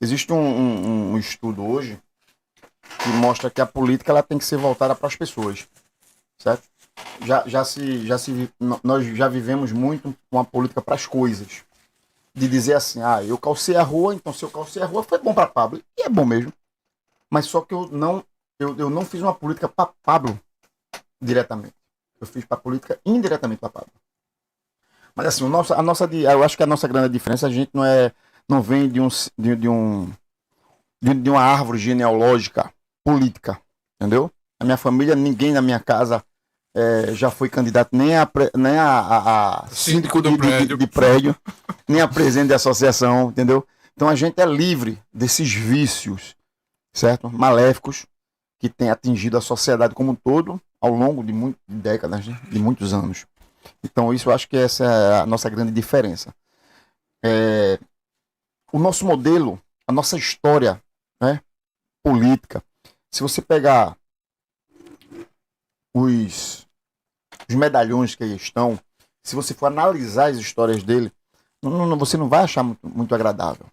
existe um estudo hoje que mostra que a política ela tem que ser voltada para as pessoas, certo? Nós já vivemos muito uma política para as coisas. De dizer assim, eu calcei a rua, então se eu calcei a rua foi bom para Pablo. E é bom mesmo. Mas só que eu não fiz uma política para Pablo diretamente. Eu fiz para política indiretamente para Pablo. Mas assim, eu acho que a nossa grande diferença, a gente não vem de uma árvore genealógica política, entendeu? A minha família, ninguém na minha casa já foi candidato nem a Síndico síndico do prédio. de prédio, nem a presidente de associação, entendeu? Então a gente é livre desses vícios, certo? Maléficos que têm atingido a sociedade como um todo ao longo de décadas, né? De muitos anos. Então isso eu acho que essa é a nossa grande diferença. O nosso modelo, a nossa história, né, política, se você pegar os medalhões que aí estão, se você for analisar as histórias dele, você não vai achar muito agradável.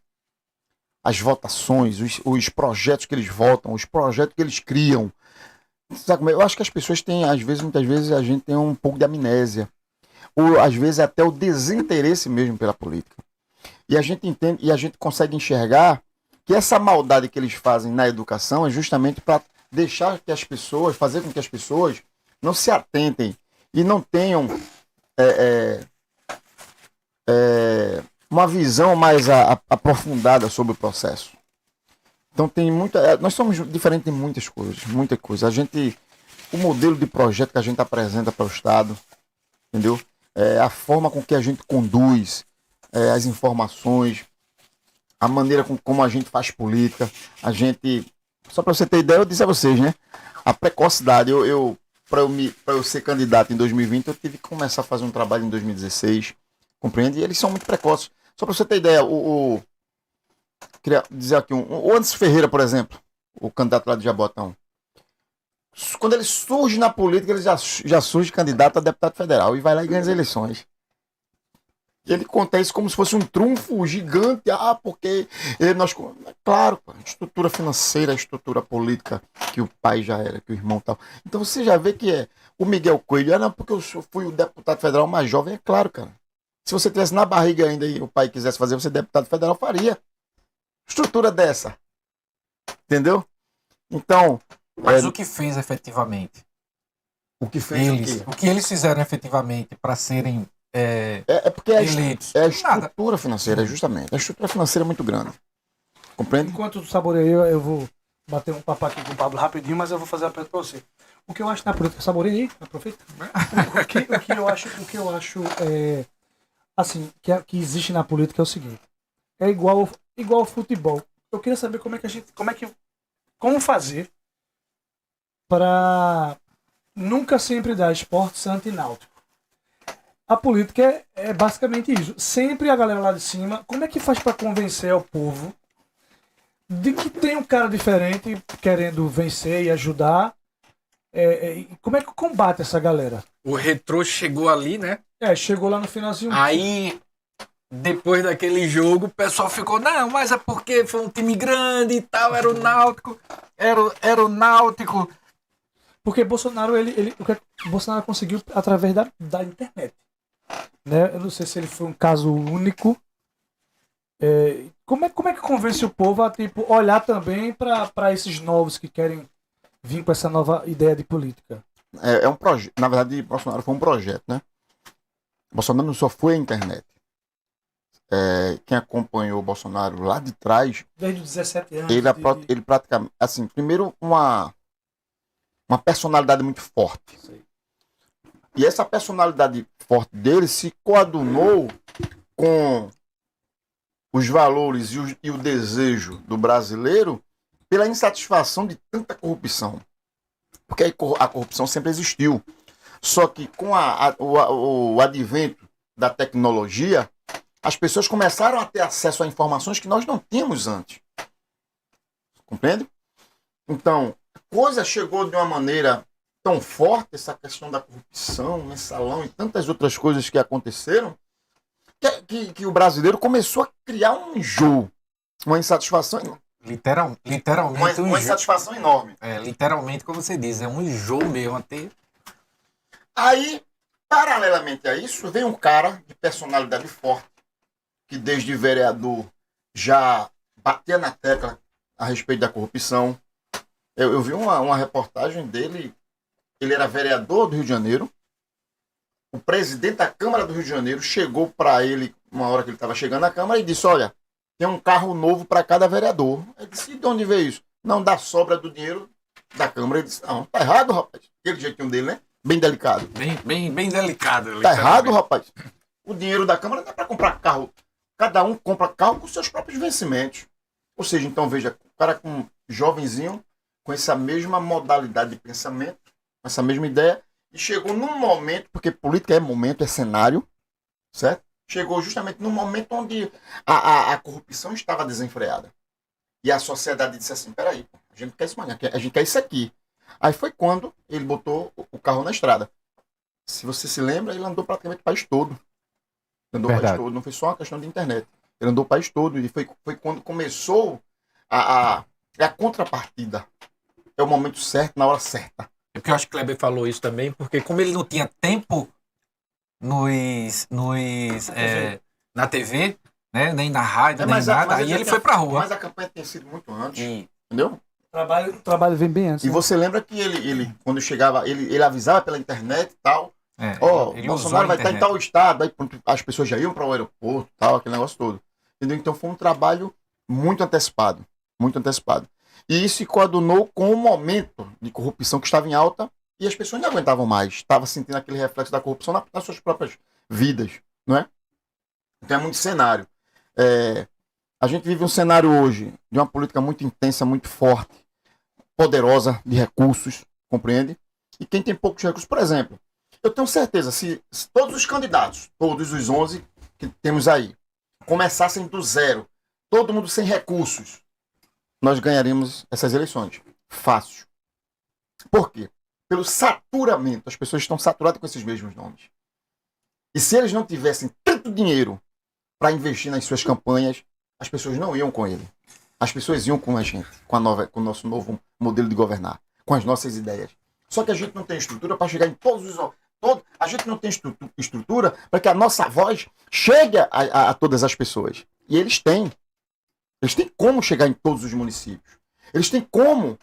As votações, os projetos que eles votam, os projetos que eles criam. Sabe, eu acho que as pessoas têm, muitas vezes, a gente tem um pouco de amnésia. Ou, às vezes, até o desinteresse mesmo pela política. E a gente entende, e a gente consegue enxergar que essa maldade que eles fazem na educação é justamente para deixar que as pessoas, fazer com que as pessoas não se atentem e não tenham uma visão mais aprofundada sobre o processo. Então tem muita. Nós somos diferentes em muitas coisas, muita coisa. O modelo de projeto que a gente apresenta para o Estado, entendeu? A forma com que a gente conduz as informações, a maneira como a gente faz política, só para você ter ideia, eu disse a vocês, né? A precocidade, para eu ser candidato em 2020, eu tive que começar a fazer um trabalho em 2016, compreende? E eles são muito precoces. Só para você ter ideia, queria dizer aqui, o Anderson Ferreira, por exemplo, o candidato lá de Jabotão, quando ele surge na política, ele já surge candidato a deputado federal e vai lá e ganha as eleições. E ele conta isso como se fosse um trunfo gigante. Porque nós. Claro, a estrutura financeira, a estrutura política que o pai já era, que o irmão tal. Então você já vê que o Miguel Coelho, não, porque eu fui o deputado federal mais jovem, é claro, cara. Se você tivesse na barriga ainda e o pai quisesse fazer você deputado federal, faria. Estrutura dessa. Entendeu? Então. Mas o que fez efetivamente? O que fez o que eles fizeram efetivamente para serem porque eleitos? a estrutura financeira, justamente. A estrutura financeira é muito grande. Compreende? Enquanto tu saboreia, eu vou bater um papo aqui com o Pablo rapidinho, mas eu vou fazer a pergunta pra você. O que eu acho na política, saboreia aí, aproveita. O que eu acho assim, que existe na política é o seguinte. É igual ao futebol. Eu queria saber como fazer para nunca sempre dar esporte antináutico. A política é basicamente isso. Sempre a galera lá de cima, como é que faz para convencer o povo de que tem um cara diferente querendo vencer e ajudar? Como é que combate essa galera? O Retrô chegou ali, né? Chegou lá no finalzinho. Aí, depois daquele jogo, o pessoal ficou, não, mas é porque foi um time grande e tal, era o Náutico, era o Náutico. Porque Bolsonaro, o que Bolsonaro conseguiu através da internet. Né? Eu não sei se ele foi um caso único. Como é que convence o povo a olhar também para esses novos que querem vir com essa nova ideia de política? É um projeto. Na verdade, Bolsonaro foi um projeto, né? Bolsonaro não só foi a internet. Quem acompanhou o Bolsonaro lá de trás. Desde os 17 anos. Ele praticamente. Assim, primeiro, uma personalidade muito forte. Sei. E essa personalidade forte dele se coadunou com os valores e o desejo do brasileiro pela insatisfação de tanta corrupção. Porque a corrupção sempre existiu. Só que com o advento da tecnologia, as pessoas começaram a ter acesso a informações que nós não tínhamos antes. Compreende? Então, a coisa chegou de uma maneira tão forte, essa questão da corrupção, mensalão e tantas outras coisas que aconteceram, que o brasileiro começou a criar um enjoo. Uma insatisfação, Literalmente um uma jogo. insatisfação enorme. Literalmente, como você diz, é um jogo mesmo. Até... Aí, paralelamente a isso, vem um cara de personalidade forte, que desde vereador já batia na tecla a respeito da corrupção. Eu vi uma reportagem dele, ele era vereador do Rio de Janeiro, o presidente da Câmara do Rio de Janeiro chegou para ele, uma hora que ele estava chegando na Câmara, e disse, olha, tem um carro novo para cada vereador. Ele disse, e de onde veio isso? Não, da sobra do dinheiro da Câmara. Ele disse, não, tá errado, rapaz. Aquele jeitinho dele, né? Bem delicado. Bem delicado. Tá errado, rapaz. O dinheiro da Câmara não é para comprar carro. Cada um compra carro com seus próprios vencimentos. Ou seja, então veja, o cara com jovenzinho, com essa mesma modalidade de pensamento, com essa mesma ideia, e chegou num momento, porque política é momento, é cenário, certo? Chegou justamente num momento onde a corrupção estava desenfreada. E a sociedade disse assim, peraí, a gente não quer isso mais, a gente quer isso aqui. Aí foi quando ele botou o carro na estrada. Se você se lembra, ele andou praticamente o país todo. Andou o país Verdade. todo, não foi só uma questão de internet. Ele andou o país todo e foi quando começou a contrapartida. É o momento certo, na hora certa. É porque eu acho que o Kleber falou isso também, porque como ele não tinha tempo na TV, né, nem na rádio, nem nada, aí ele foi pra rua. Mas a campanha tem sido muito antes, E, entendeu? O trabalho vem bem antes. E né? você lembra que ele quando chegava, ele avisava pela internet e tal, ó, ele Bolsonaro usou a vai estar em internet. tal estado, aí pronto, as pessoas já iam para o aeroporto, tal, aquele negócio todo. Entendeu? Então foi um trabalho muito antecipado, muito antecipado. E isso se coadunou com o momento de corrupção que estava em alta e as pessoas não aguentavam mais, estavam sentindo aquele reflexo da corrupção nas suas próprias vidas, não é? Então é muito cenário. A gente vive um cenário hoje de uma política muito intensa, muito forte, poderosa de recursos, compreende? E quem tem poucos recursos, por exemplo, eu tenho certeza, se todos os candidatos, todos os 11 que temos aí, começassem do zero, todo mundo sem recursos, nós ganharíamos essas eleições. Fácil. Por quê? Pelo saturamento. As pessoas estão saturadas com esses mesmos nomes. E se eles não tivessem tanto dinheiro para investir nas suas campanhas, as pessoas não iam com ele. As pessoas iam com a gente, com o nosso novo modelo de governar, com as nossas ideias. Só que a gente não tem estrutura para chegar em todos os... a gente não tem estrutura para que a nossa voz chegue a todas as pessoas. E eles têm. Eles têm como chegar em todos os municípios. Eles têm como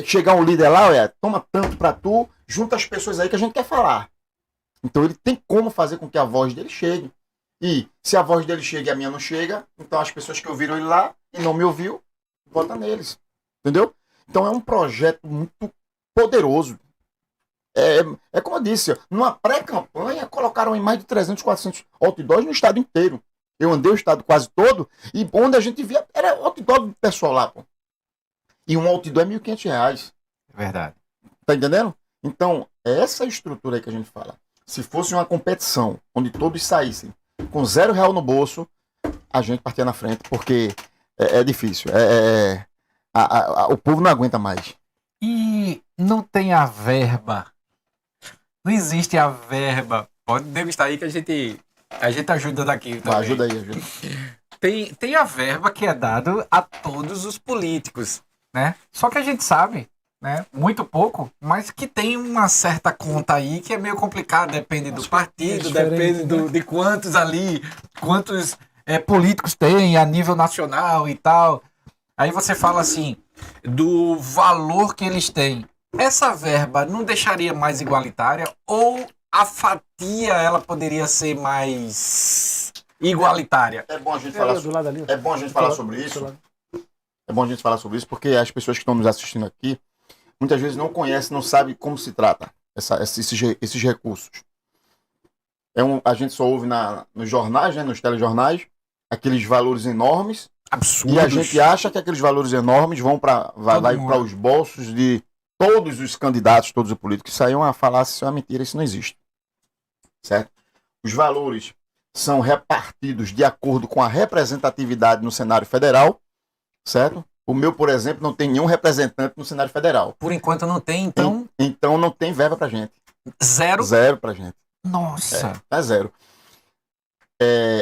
chegar um líder lá, toma tanto para tu, junta as pessoas aí que a gente quer falar. Então ele tem como fazer com que a voz dele chegue. E se a voz dele chega e a minha não chega, então as pessoas que ouviram ele lá e não me ouviu, vota neles. Entendeu? Então é um projeto muito poderoso. É como eu disse, numa pré-campanha colocaram em mais de 300, 400 outdoors no estado inteiro. Eu andei o estado quase todo e onde a gente via era outdoor do pessoal lá, pô. E um outdoor é R$1.500. Verdade. Tá entendendo? Então, é essa estrutura aí que a gente fala. Se fosse uma competição onde todos saíssem com R$0 no bolso, a gente partia na frente, porque é difícil. O povo não aguenta mais. E não tem a verba. Não existe a verba. Pode degustar aí que a gente ajuda daqui também. Ajuda aí, ajuda. Tem a verba que é dada a todos os políticos, né? Só que a gente sabe, né? Muito pouco, mas que tem uma certa conta aí que é meio complicada, depende do partido, depende de quantos políticos tem a nível nacional e tal. Aí você fala assim, do valor que eles têm. Essa verba não deixaria mais igualitária ou a fatia ela poderia ser mais igualitária? É bom a gente falar sobre isso. É bom a gente falar sobre isso porque as pessoas que estão nos assistindo aqui muitas vezes não conhecem, não sabem como se trata esses recursos. A gente só ouve nos jornais, né, nos telejornais, aqueles valores enormes. Absurdos. E a gente acha que aqueles valores enormes vão para os bolsos de todos os candidatos, todos os políticos. Isso aí é uma falácia, isso é uma mentira, isso não existe. Certo? Os valores são repartidos de acordo com a representatividade no cenário federal, certo? O meu, por exemplo, não tem nenhum representante no cenário federal. Por enquanto não tem, então... Então não tem verba pra gente. Zero? Zero pra gente. Nossa! É zero.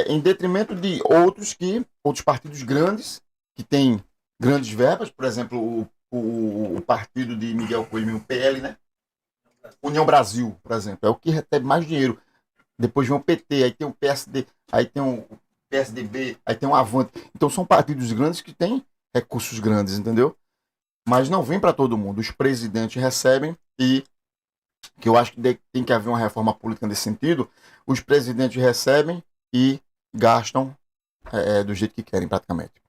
Em detrimento de outros partidos grandes que tem grandes verbas, por exemplo, o partido de Miguel Coelho, o PL, né? União Brasil, por exemplo, é o que recebe mais dinheiro. Depois vem o PT, aí tem o PSD, aí tem o PSDB, aí tem o Avante. Então são partidos grandes que têm recursos grandes, entendeu? Mas não vem para todo mundo. Os presidentes recebem e que eu acho que tem que haver uma reforma política nesse sentido. Os presidentes recebem e gastam do jeito que querem, praticamente.